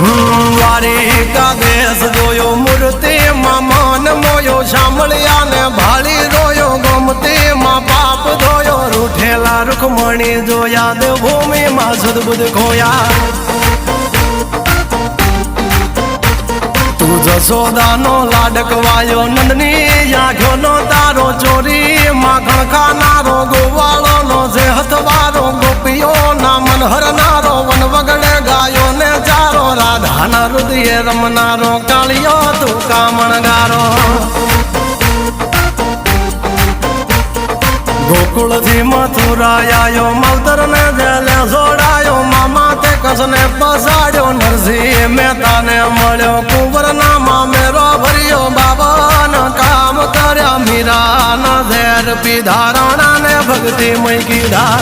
દ્વારિકા દેશ જોયો મૂર્તિ માં મન મોયો સાંભળ્યા ને ભાળી રોયો ગમતી માં પાપ ધોયો રૂઠેલા રૂખમણી જોયા દેવભૂમિ માં સદબુદ્ધ ખોયા તું જશોદાનો લાડકવાયો નંદની આંખો નો તારો ચોરી માખણ ખાનારો ગોવાળો નો જે હથવારો ગોપીઓ ના મન હરનારો વન વગડે ગાયો ને ચારો રાધાના હૃદય રમનારો કાળિયો તું કામણગારો ગોકુળ થી મથુરા આયો માવતર ને જેલે જોડાયો મામા તે કસને પસાડ્યો નરસિંહ મહેતા ને મળ્યો કુંવર ના મામેરો ભર્યો બાબા ના કામ કર્યા મીરા ના ઝેર પીધા રાણા ને ભક્તિ મય કીધા